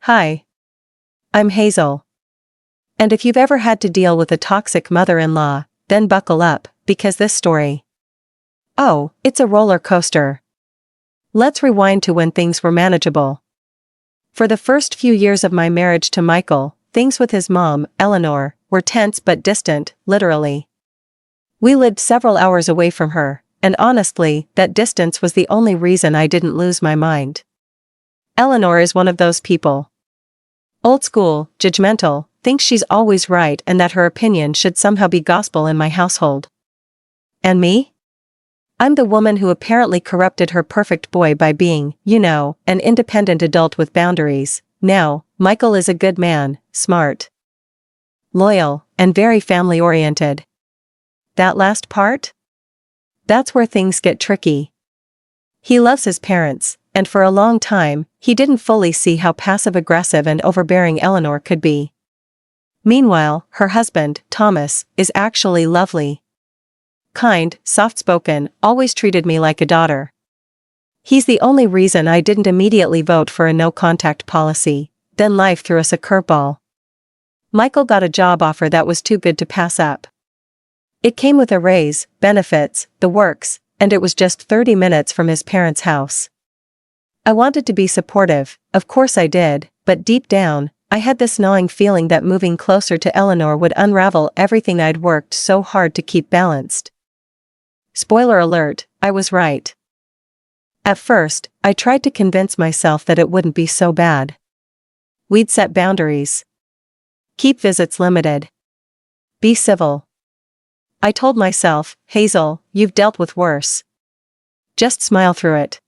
Hi. I'm Hazel. And if you've ever had to deal with a toxic mother-in-law, then buckle up, because this story. Oh, it's a roller coaster. Let's rewind to when things were manageable. For the first few years of my marriage to Michael, things with his mom, Eleanor, were tense but distant, literally. We lived several hours away from her, and honestly, that distance was the only reason I didn't lose my mind. Eleanor is one of those people. Old school, judgmental, thinks she's always right and that her opinion should somehow be gospel in my household. And me? I'm the woman who apparently corrupted her perfect boy by being, an independent adult with boundaries. Now, Michael is a good man, smart, loyal, and very family-oriented. That last part? That's where things get tricky. He loves his parents, and for a long time, he didn't fully see how passive-aggressive and overbearing Eleanor could be. Meanwhile, her husband, Thomas, is actually lovely. Kind, soft-spoken, always treated me like a daughter. He's the only reason I didn't immediately vote for a no-contact policy. Then life threw us a curveball. Michael got a job offer that was too good to pass up. It came with a raise, benefits, the works, and it was just 30 minutes from his parents' house. I wanted to be supportive, of course I did, but deep down, I had this gnawing feeling that moving closer to Eleanor would unravel everything I'd worked so hard to keep balanced. Spoiler alert, I was right. At first, I tried to convince myself that it wouldn't be so bad. We'd set boundaries. Keep visits limited. Be civil. I told myself, Hazel, you've dealt with worse. Just smile through it.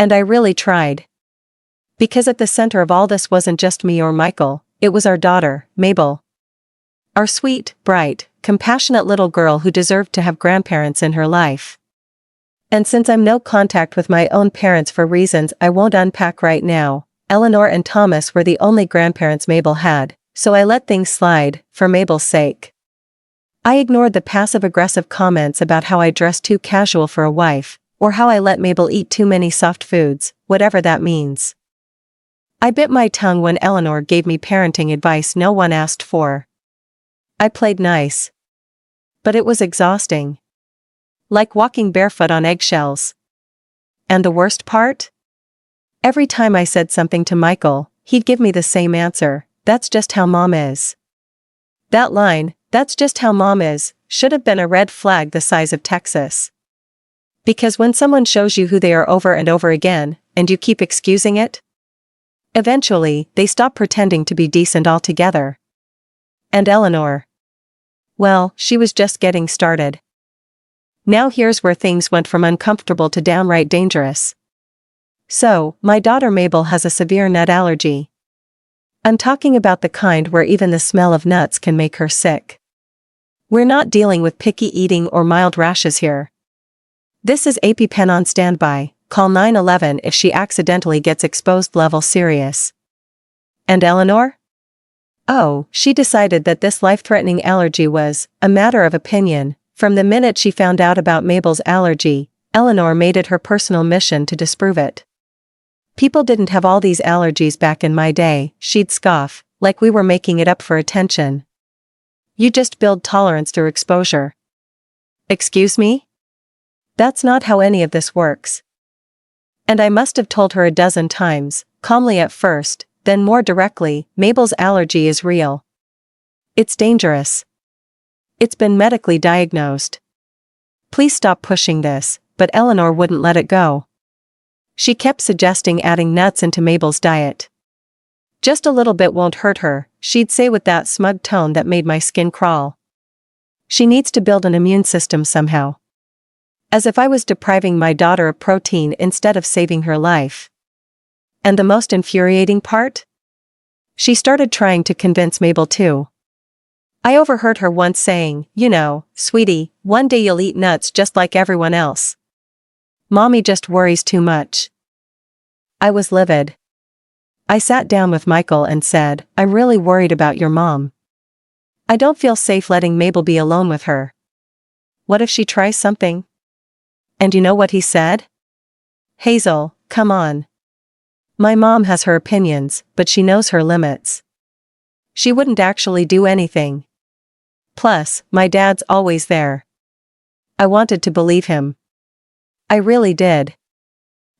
And I really tried. Because at the center of all this wasn't just me or Michael, it was our daughter, Mabel. Our sweet, bright, compassionate little girl who deserved to have grandparents in her life. And since I'm no contact with my own parents for reasons I won't unpack right now, Eleanor and Thomas were the only grandparents Mabel had, so I let things slide, for Mabel's sake. I ignored the passive-aggressive comments about how I dressed too casual for a wife, or how I let Mabel eat too many soft foods, whatever that means. I bit my tongue when Eleanor gave me parenting advice no one asked for. I played nice. But it was exhausting. Like walking barefoot on eggshells. And the worst part? Every time I said something to Michael, he'd give me the same answer, "That's just how mom is." That line, "That's just how mom is," should have been a red flag the size of Texas. Because when someone shows you who they are over and over again, and you keep excusing it, eventually, they stop pretending to be decent altogether. And Eleanor. Well, she was just getting started. Now here's where things went from uncomfortable to downright dangerous. So, my daughter Mabel has a severe nut allergy. I'm talking about the kind where even the smell of nuts can make her sick. We're not dealing with picky eating or mild rashes here. This is EpiPen on standby, call 911 if she accidentally gets exposed level serious. And Eleanor? Oh, she decided that this life-threatening allergy was a matter of opinion. From the minute she found out about Mabel's allergy, Eleanor made it her personal mission to disprove it. People didn't have all these allergies back in my day, she'd scoff, like we were making it up for attention. You just build tolerance through exposure. Excuse me? That's not how any of this works. And I must have told her a dozen times, calmly at first, then more directly, Mabel's allergy is real. It's dangerous. It's been medically diagnosed. Please stop pushing this, but Eleanor wouldn't let it go. She kept suggesting adding nuts into Mabel's diet. Just a little bit won't hurt her, she'd say with that smug tone that made my skin crawl. She needs to build an immune system somehow. As if I was depriving my daughter of protein instead of saving her life. And the most infuriating part? She started trying to convince Mabel too. I overheard her once saying, "Sweetie, one day you'll eat nuts just like everyone else. Mommy just worries too much." I was livid. I sat down with Michael and said, "I'm really worried about your mom. I don't feel safe letting Mabel be alone with her. What if she tries something?" And you know what he said? "Hazel, come on. My mom has her opinions, but she knows her limits. She wouldn't actually do anything. Plus, my dad's always there. I wanted to believe him. I really did.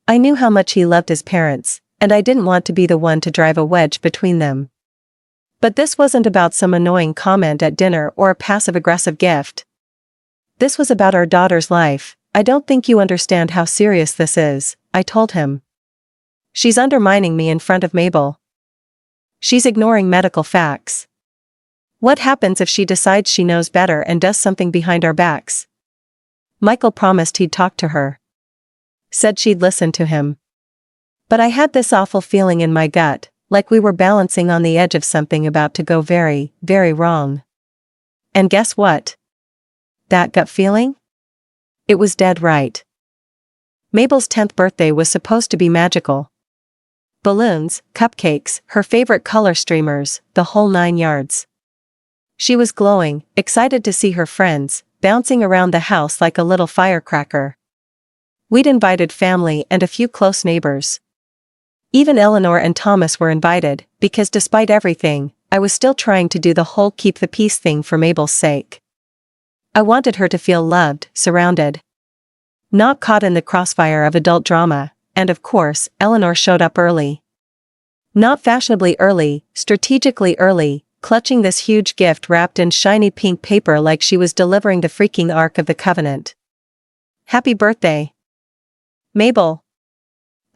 I knew how much he loved his parents, and I didn't want to be the one to drive a wedge between them. But this wasn't about some annoying comment at dinner or a passive-aggressive gift. This was about our daughter's life. I don't think you understand how serious this is, I told him. She's undermining me in front of Mabel. She's ignoring medical facts. What happens if she decides she knows better and does something behind our backs? Michael promised he'd talk to her. Said she'd listen to him. But I had this awful feeling in my gut, like we were balancing on the edge of something about to go very, very wrong. And guess what? That gut feeling? It was dead right. Mabel's 10th birthday was supposed to be magical. Balloons, cupcakes, her favorite color streamers, the whole 9 yards. She was glowing, excited to see her friends, bouncing around the house like a little firecracker. We'd invited family and a few close neighbors. Even Eleanor and Thomas were invited, because despite everything, I was still trying to do the whole keep the peace thing for Mabel's sake. I wanted her to feel loved, surrounded. Not caught in the crossfire of adult drama, and of course, Eleanor showed up early. Not fashionably early, strategically early, clutching this huge gift wrapped in shiny pink paper like she was delivering the freaking Ark of the Covenant. Happy birthday, Mabel.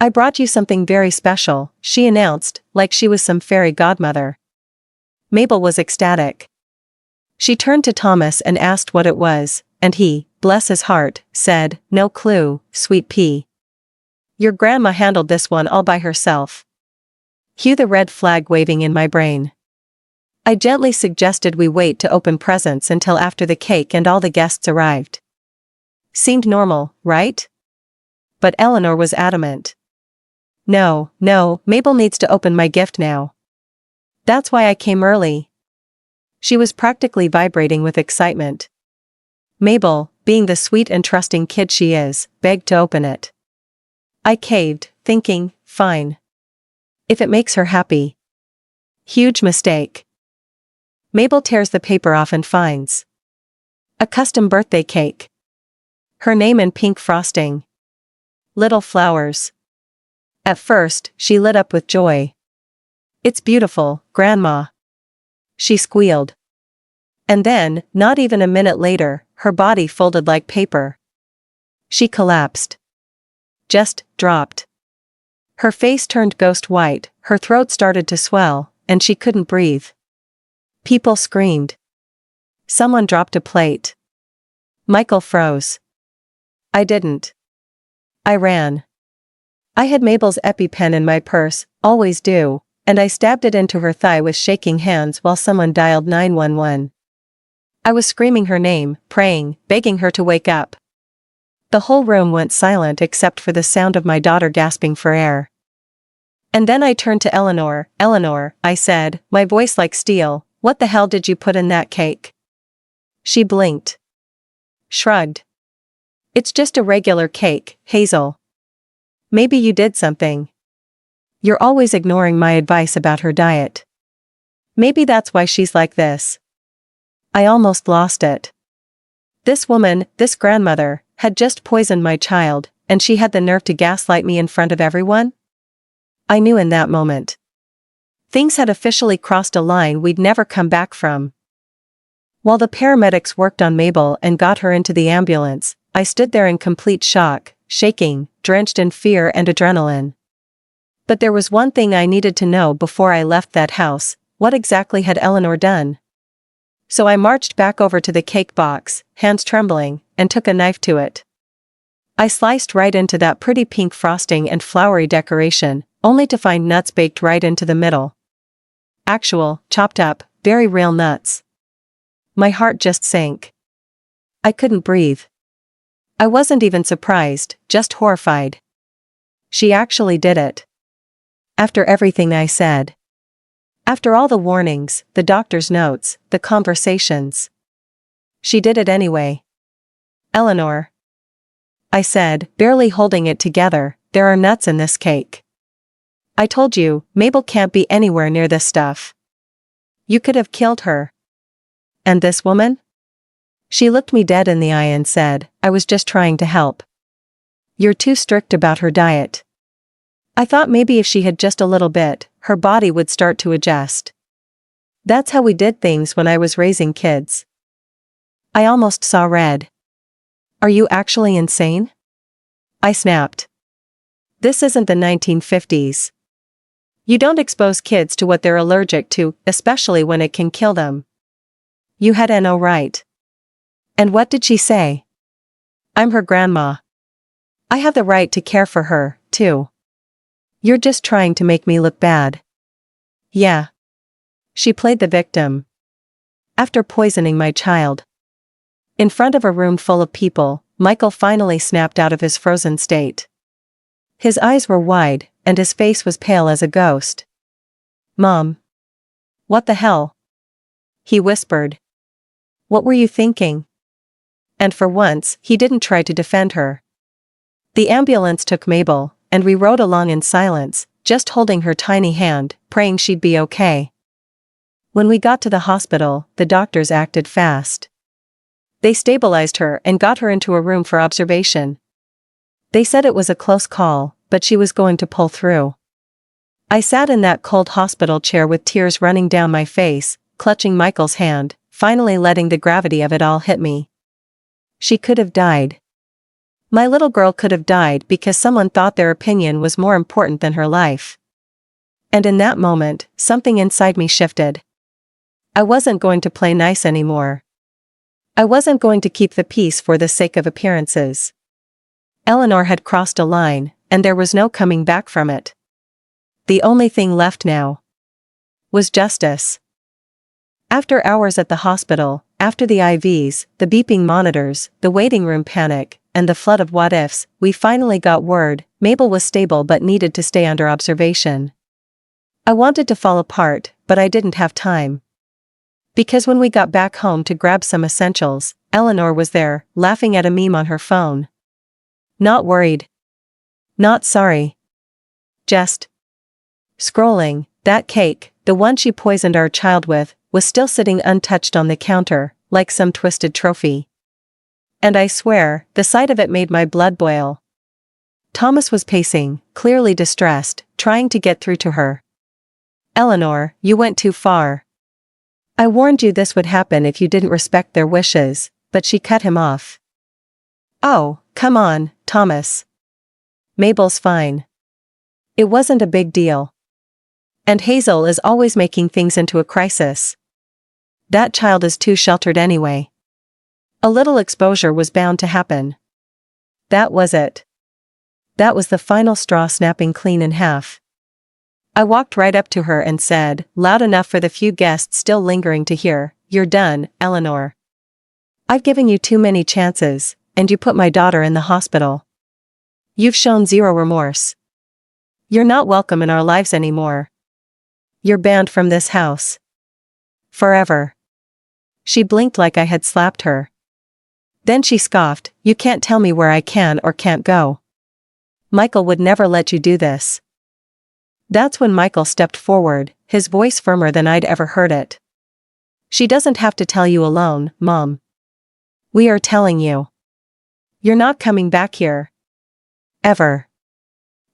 I brought you something very special, she announced, like she was some fairy godmother. Mabel was ecstatic. She turned to Thomas and asked what it was, and he, bless his heart, said, "No clue, sweet pea. Your grandma handled this one all by herself." Cue the red flag waving in my brain. I gently suggested we wait to open presents until after the cake and all the guests arrived. Seemed normal, right? But Eleanor was adamant. No, Mabel needs to open my gift now. That's why I came early. She was practically vibrating with excitement. Mabel, being the sweet and trusting kid she is, begged to open it. I caved, thinking, fine. If it makes her happy. Huge mistake. Mabel tears the paper off and finds a custom birthday cake. Her name in pink frosting. Little flowers. At first, she lit up with joy. "It's beautiful, Grandma," she squealed. And then, not even a minute later, her body folded like paper. She collapsed. Just dropped. Her face turned ghost white, her throat started to swell, and she couldn't breathe. People screamed. Someone dropped a plate. Michael froze. I didn't. I ran. I had Mabel's EpiPen in my purse, always do, and I stabbed it into her thigh with shaking hands while someone dialed 911. I was screaming her name, praying, begging her to wake up. The whole room went silent except for the sound of my daughter gasping for air. And then I turned to Eleanor. "Eleanor," I said, my voice like steel, "what the hell did you put in that cake?" She blinked. Shrugged. "It's just a regular cake, Hazel. Maybe you did something. You're always ignoring my advice about her diet. Maybe that's why she's like this." I almost lost it. This woman, this grandmother, had just poisoned my child, and she had the nerve to gaslight me in front of everyone? I knew in that moment. Things had officially crossed a line we'd never come back from. While the paramedics worked on Mabel and got her into the ambulance, I stood there in complete shock, shaking, drenched in fear and adrenaline. But there was one thing I needed to know before I left that house: what exactly had Eleanor done? So I marched back over to the cake box, hands trembling, and took a knife to it. I sliced right into that pretty pink frosting and flowery decoration, only to find nuts baked right into the middle. Actual, chopped up, very real nuts. My heart just sank. I couldn't breathe. I wasn't even surprised, just horrified. She actually did it. After everything I said. After all the warnings, the doctor's notes, the conversations. She did it anyway. "Eleanor," I said, barely holding it together, "there are nuts in this cake." I told you, Mabel can't be anywhere near this stuff. You could have killed her. And this woman? She looked me dead in the eye and said, I was just trying to help. You're too strict about her diet. I thought maybe if she had just a little bit, her body would start to adjust. That's how we did things when I was raising kids. I almost saw red. Are you actually insane? I snapped. This isn't the 1950s. You don't expose kids to what they're allergic to, especially when it can kill them. You had no right. And what did she say? I'm her grandma. I have the right to care for her, too. You're just trying to make me look bad. Yeah. She played the victim. After poisoning my child. In front of a room full of people, Michael finally snapped out of his frozen state. His eyes were wide, and his face was pale as a ghost. Mom. What the hell? He whispered. What were you thinking? And for once, he didn't try to defend her. The ambulance took Mabel, and we rode along in silence, just holding her tiny hand, praying she'd be okay. When we got to the hospital, the doctors acted fast. They stabilized her and got her into a room for observation. They said it was a close call, but she was going to pull through. I sat in that cold hospital chair with tears running down my face, clutching Michael's hand, finally letting the gravity of it all hit me. She could have died. My little girl could have died because someone thought their opinion was more important than her life. And in that moment, something inside me shifted. I wasn't going to play nice anymore. I wasn't going to keep the peace for the sake of appearances. Eleanor had crossed a line, and there was no coming back from it. The only thing left now was justice. After hours at the hospital, after the IVs, the beeping monitors, the waiting room panic, and the flood of what-ifs, we finally got word Mabel was stable but needed to stay under observation. I wanted to fall apart, but I didn't have time. Because when we got back home to grab some essentials, Eleanor was there, laughing at a meme on her phone. Not worried. Not sorry. Just scrolling. That cake, the one she poisoned our child with, was still sitting untouched on the counter, like some twisted trophy. And I swear, the sight of it made my blood boil. Thomas was pacing, clearly distressed, trying to get through to her. Eleanor, you went too far. I warned you this would happen if you didn't respect their wishes, but she cut him off. Oh, come on, Thomas. Mabel's fine. It wasn't a big deal. And Hazel is always making things into a crisis. That child is too sheltered anyway. A little exposure was bound to happen. That was it. That was the final straw snapping clean in half. I walked right up to her and said, loud enough for the few guests still lingering to hear, "You're done, Eleanor. I've given you too many chances, and you put my daughter in the hospital. You've shown zero remorse. You're not welcome in our lives anymore. You're banned from this house. Forever." She blinked like I had slapped her. Then she scoffed, "You can't tell me where I can or can't go. Michael would never let you do this." That's when Michael stepped forward, his voice firmer than I'd ever heard it. "She doesn't have to tell you alone, Mom. We are telling you. You're not coming back here. Ever.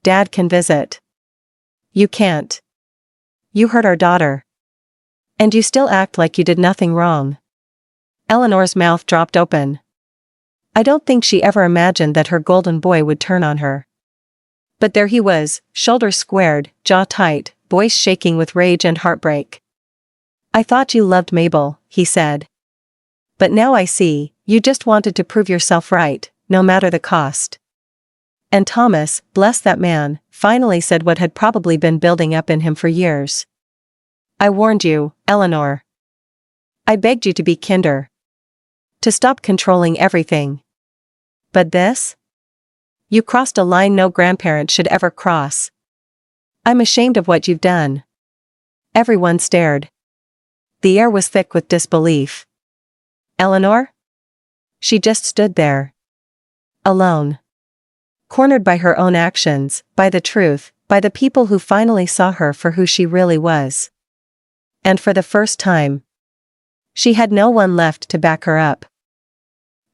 Dad can visit. You can't. You hurt our daughter. And you still act like you did nothing wrong." Eleanor's mouth dropped open. I don't think she ever imagined that her golden boy would turn on her. But there he was, shoulders squared, jaw tight, voice shaking with rage and heartbreak. "I thought you loved Mabel," he said. "But now I see, you just wanted to prove yourself right, no matter the cost." And Thomas, bless that man, finally said what had probably been building up in him for years. "I warned you, Eleanor. I begged you to be kinder. To stop controlling everything. But this? You crossed a line no grandparent should ever cross. I'm ashamed of what you've done." Everyone stared. The air was thick with disbelief. Eleanor? She just stood there. Alone. Cornered by her own actions, by the truth, By the people who finally saw her for who she really was. And for the first time, she had no one left to back her up.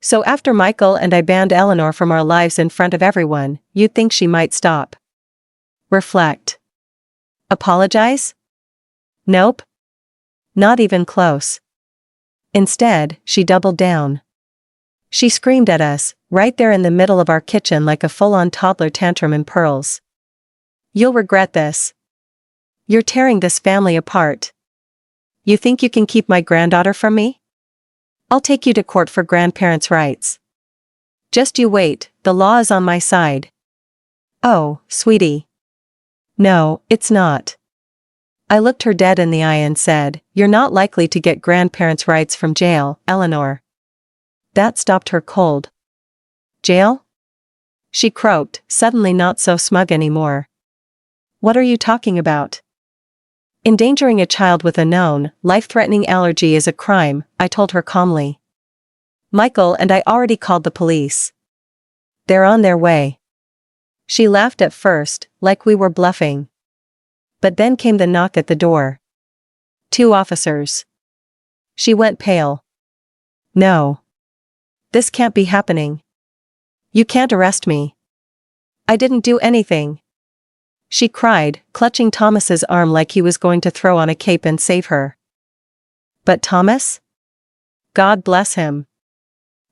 So after Michael and I banned Eleanor from our lives in front of everyone, you'd think she might stop. Reflect. Apologize? Nope. Not even close. Instead, she doubled down. She screamed at us, right there in the middle of our kitchen like a full-on toddler tantrum in pearls. You'll regret this. You're tearing this family apart. You think you can keep my granddaughter from me? I'll take you to court for grandparents' rights. Just you wait, the law is on my side. Oh, sweetie. No, it's not. I looked her dead in the eye and said, "You're not likely to get grandparents' rights from jail, Eleanor." That stopped her cold. Jail? She croaked, suddenly not so smug anymore. What are you talking about? Endangering a child with a known, life-threatening allergy is a crime, I told her calmly. Michael and I already called the police. They're on their way. She laughed at first, like we were bluffing. But then came the knock at the door. 2 officers. She went pale. No. This can't be happening. You can't arrest me. I didn't do anything. She cried, clutching Thomas's arm like he was going to throw on a cape and save her. But Thomas? God bless him.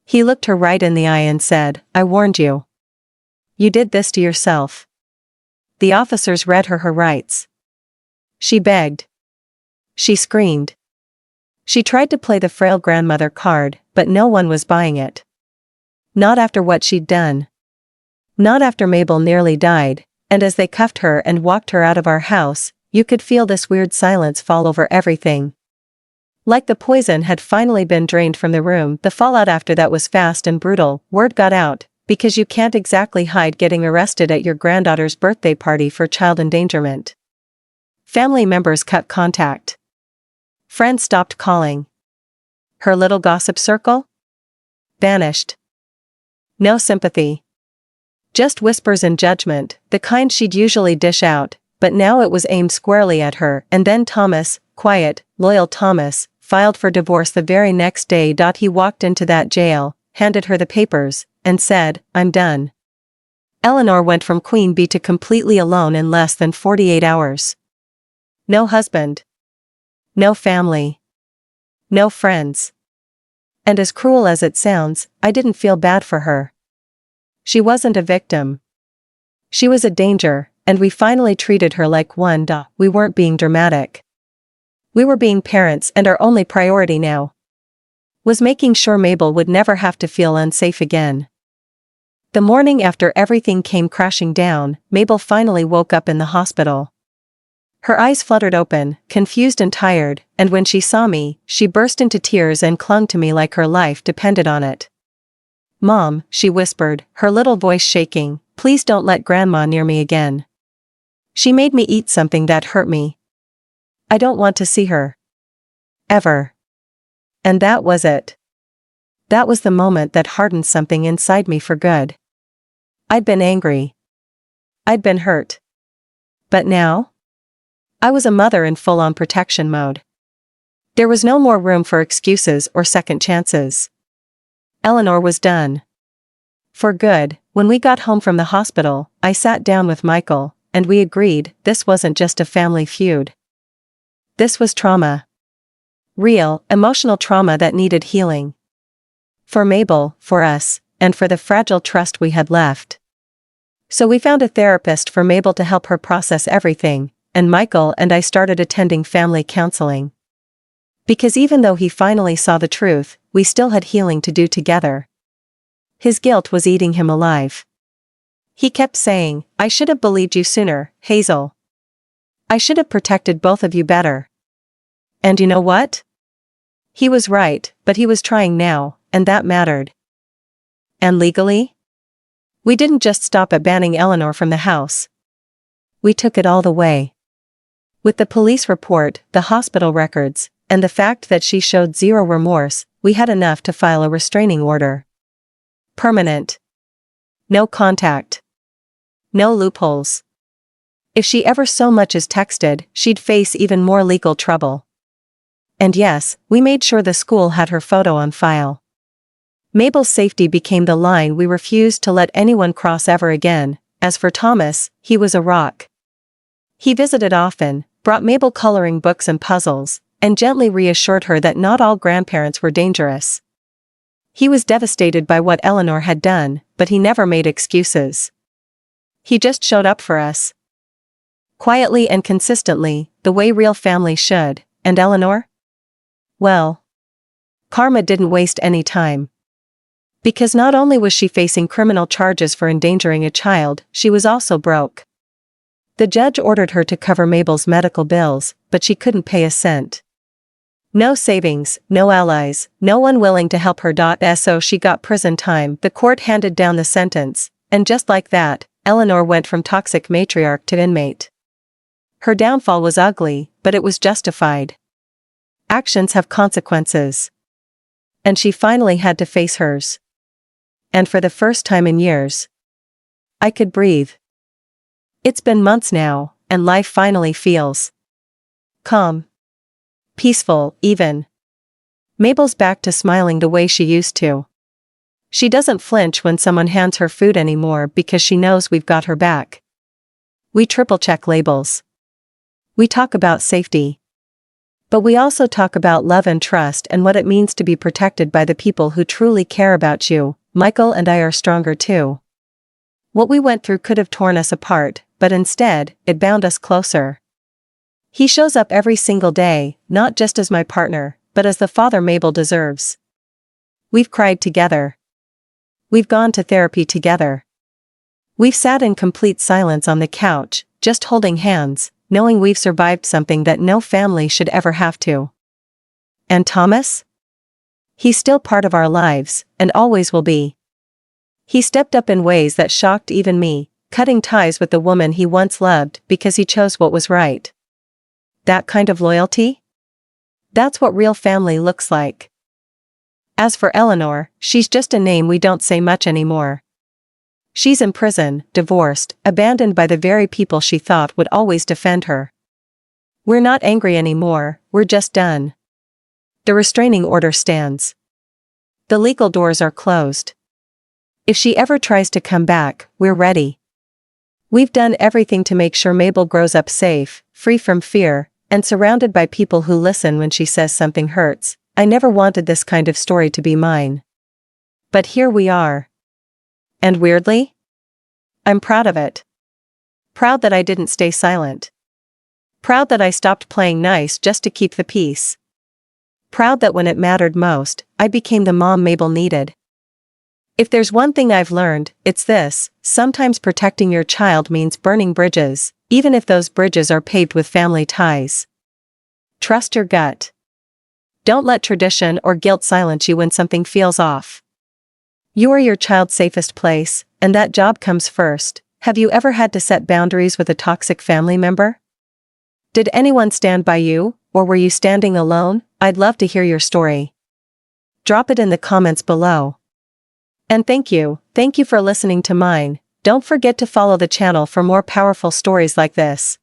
He looked her right in the eye and said, "I warned you. You did this to yourself." The officers read her rights. She begged. She screamed. She tried to play the frail grandmother card, but no one was buying it. Not after what she'd done. Not after Mabel nearly died, and as they cuffed her and walked her out of our house, you could feel this weird silence fall over everything. Like the poison had finally been drained from the room. The fallout after that was fast and brutal. Word got out, because you can't exactly hide getting arrested at your granddaughter's birthday party for child endangerment. Family members cut contact. Friends stopped calling. Her little gossip circle? Vanished. No sympathy. Just whispers and judgment, the kind she'd usually dish out, but now it was aimed squarely at her. And then Thomas, quiet, loyal Thomas, filed for divorce the very next day. He walked into that jail, handed her the papers, and said, "I'm done." Eleanor went from queen bee to completely alone in less than 48 hours. No husband. No family. No friends. And as cruel as it sounds, I didn't feel bad for her. She wasn't a victim. She was a danger, and we finally treated her like one. We weren't being dramatic. We were being parents, and our only priority now was making sure Mabel would never have to feel unsafe again. The morning after everything came crashing down, Mabel finally woke up in the hospital. Her eyes fluttered open, confused and tired, and when she saw me, she burst into tears and clung to me like her life depended on it. "Mom," she whispered, her little voice shaking, "please don't let Grandma near me again. She made me eat something that hurt me. I don't want to see her. Ever." And that was it. That was the moment that hardened something inside me for good. I'd been angry. I'd been hurt. But now? I was a mother in full-on protection mode. There was no more room for excuses or second chances. Eleanor was done. For good. When we got home from the hospital, I sat down with Michael, and we agreed this wasn't just a family feud. This was trauma. Real, emotional trauma that needed healing. For Mabel, for us, and for the fragile trust we had left. So we found a therapist for Mabel to help her process everything, and Michael and I started attending family counseling. Because even though he finally saw the truth, we still had healing to do together. His guilt was eating him alive. He kept saying, "I should have believed you sooner, Hazel. I should have protected both of you better." And you know what? He was right, but he was trying now, and that mattered. And legally? We didn't just stop at banning Eleanor from the house. We took it all the way. With the police report, the hospital records, and the fact that she showed zero remorse, we had enough to file a restraining order. Permanent. No contact. No loopholes. If she ever so much as texted, she'd face even more legal trouble. And yes, we made sure the school had her photo on file. Mabel's safety became the line we refused to let anyone cross ever again. As for Thomas, he was a rock. He visited often, brought Mabel coloring books and puzzles, and gently reassured her that not all grandparents were dangerous. He was devastated by what Eleanor had done, but he never made excuses. He just showed up for us. Quietly and consistently, the way real family should. And Eleanor? Well, karma didn't waste any time. Because not only was she facing criminal charges for endangering a child, she was also broke. The judge ordered her to cover Mabel's medical bills, but she couldn't pay a cent. No savings, no allies, no one willing to help her. So she got prison time. The court handed down the sentence, and just like that, Eleanor went from toxic matriarch to inmate. Her downfall was ugly, but it was justified. Actions have consequences. And she finally had to face hers. And for the first time in years, I could breathe. It's been months now, and life finally feels calm. Peaceful, even. Mabel's back to smiling the way she used to. She doesn't flinch when someone hands her food anymore because she knows we've got her back. We triple-check labels. We talk about safety. But we also talk about love and trust and what it means to be protected by the people who truly care about you. Michael and I are stronger too. What we went through could have torn us apart, but instead, it bound us closer. He shows up every single day, not just as my partner, but as the father Mabel deserves. We've cried together. We've gone to therapy together. We've sat in complete silence on the couch, just holding hands, knowing we've survived something that no family should ever have to. And Thomas? He's still part of our lives, and always will be. He stepped up in ways that shocked even me, cutting ties with the woman he once loved because he chose what was right. That kind of loyalty? That's what real family looks like. As for Eleanor, she's just a name we don't say much anymore. She's in prison, divorced, abandoned by the very people she thought would always defend her. We're not angry anymore, we're just done. The restraining order stands. The legal doors are closed. If she ever tries to come back, we're ready. We've done everything to make sure Mabel grows up safe, free from fear, and surrounded by people who listen when she says something hurts. I never wanted this kind of story to be mine. But here we are. And weirdly, I'm proud of it. Proud that I didn't stay silent. Proud that I stopped playing nice just to keep the peace. Proud that when it mattered most, I became the mom Mabel needed. If there's one thing I've learned, it's this: sometimes protecting your child means burning bridges, even if those bridges are paved with family ties. Trust your gut. Don't let tradition or guilt silence you when something feels off. You are your child's safest place, and that job comes first. Have you ever had to set boundaries with a toxic family member? Did anyone stand by you, or were you standing alone? I'd love to hear your story. Drop it in the comments below. And thank you for listening to mine. Don't forget to follow the channel for more powerful stories like this.